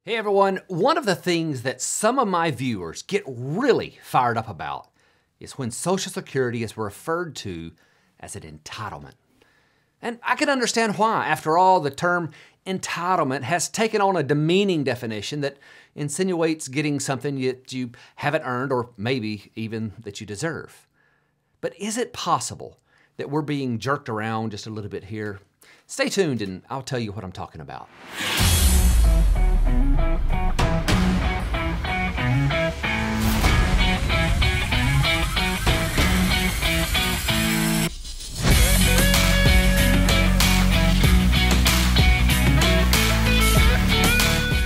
Hey everyone, one of the things that some of my viewers get really fired up about is when Social Security is referred to as an entitlement. And I can understand why. After all, the term entitlement has taken on a demeaning definition that insinuates getting something that you haven't earned or maybe even that you deserve. But is it possible that we're being jerked around just a little bit here? Stay tuned and I'll tell you what I'm talking about.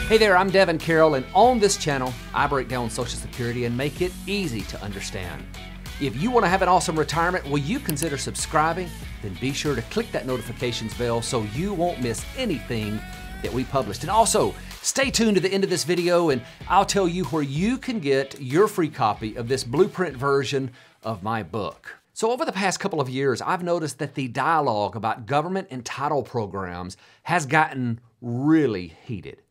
Hey there, I'm Devin Carroll, and on this channel, I break down Social Security and make it easy to understand. If you want to have an awesome retirement, will you consider subscribing? Then be sure to click that notifications bell so you won't miss anything that we published. And also, stay tuned to the end of this video and I'll tell you where you can get your free copy of this blueprint version of my book. So over the past couple of years, I've noticed that the dialogue about government entitled programs has gotten really heated.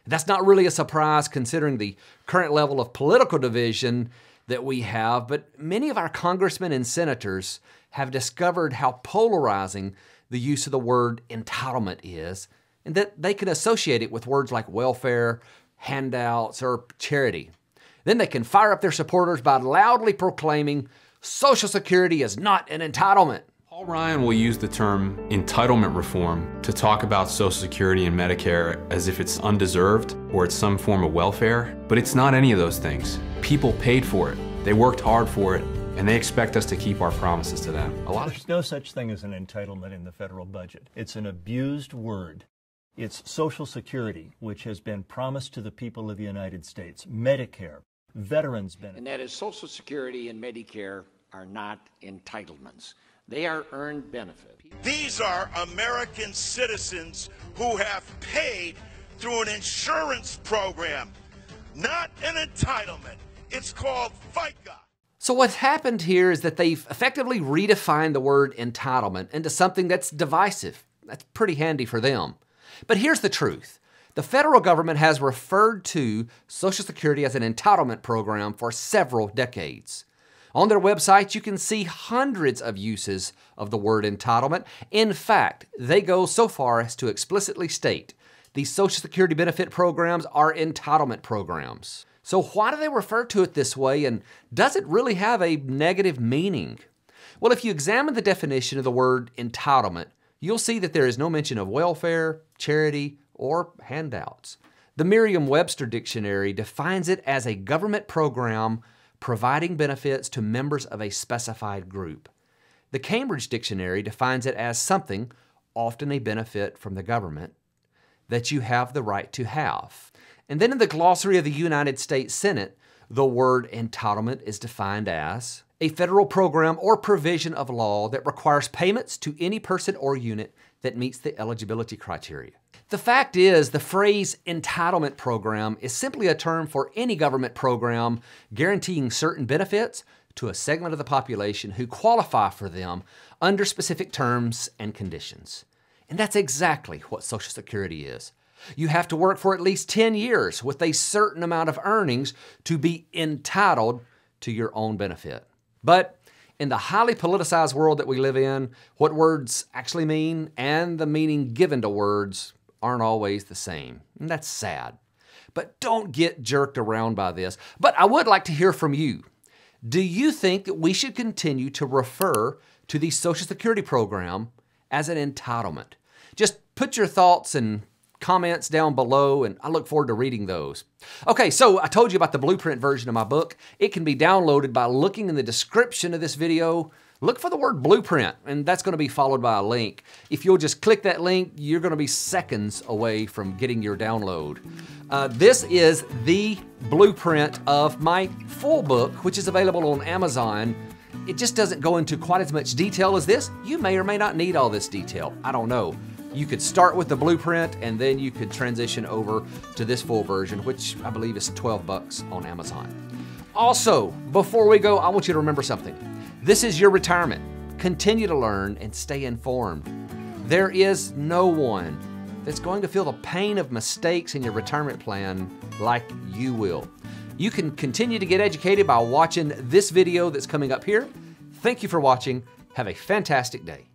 That's not really a surprise considering the current level of political division that we have, but many of our congressmen and senators have discovered how polarizing the use of the word entitlement is, and that they can associate it with words like welfare, handouts, or charity. Then they can fire up their supporters by loudly proclaiming Social Security is not an entitlement. Paul Ryan will use the term entitlement reform to talk about Social Security and Medicare as if it's undeserved or it's some form of welfare, but it's not any of those things. People paid for it, they worked hard for it, and they expect us to keep our promises to them. There's no such thing as an entitlement in the federal budget. It's an abused word. It's Social Security, which has been promised to the people of the United States, Medicare, veterans benefits. And that is Social Security and Medicare are not entitlements. They are earned benefit. These are American citizens who have paid through an insurance program, not an entitlement. It's called FICA. So what's happened here is that they've effectively redefined the word entitlement into something that's divisive. That's pretty handy for them. But here's the truth. The federal government has referred to Social Security as an entitlement program for several decades. On their website, you can see hundreds of uses of the word entitlement. In fact, they go so far as to explicitly state these Social Security benefit programs are entitlement programs. So why do they refer to it this way, and does it really have a negative meaning? Well, if you examine the definition of the word entitlement, you'll see that there is no mention of welfare, charity, or handouts. The Merriam-Webster dictionary defines it as a government program providing benefits to members of a specified group. The Cambridge Dictionary defines it as something, often a benefit from the government, that you have the right to have. And then in the glossary of the United States Senate, the word entitlement is defined as a federal program or provision of law that requires payments to any person or unit that meets the eligibility criteria. The fact is, the phrase entitlement program is simply a term for any government program guaranteeing certain benefits to a segment of the population who qualify for them under specific terms and conditions. And that's exactly what Social Security is. You have to work for at least 10 years with a certain amount of earnings to be entitled to your own benefit. But in the highly politicized world that we live in, what words actually mean and the meaning given to words aren't always the same. And that's sad. But don't get jerked around by this. But I would like to hear from you. Do you think that we should continue to refer to the Social Security program as an entitlement? Just put your thoughts and comments down below, and I look forward to reading those. Okay, so I told you about the blueprint version of my book. It can be downloaded by looking in the description of this video. Look for the word blueprint, and that's going to be followed by a link. If you'll just click that link, you're going to be seconds away from getting your download. This is the blueprint of my full book, which is available on Amazon. It just doesn't go into quite as much detail as this. You may or may not need all this detail. I don't know. You could start with the blueprint and then you could transition over to this full version, which I believe is 12 bucks on Amazon. Also, before we go, I want you to remember something. This is your retirement. Continue to learn and stay informed. There is no one that's going to feel the pain of mistakes in your retirement plan like you will. You can continue to get educated by watching this video that's coming up here. Thank you for watching. Have a fantastic day.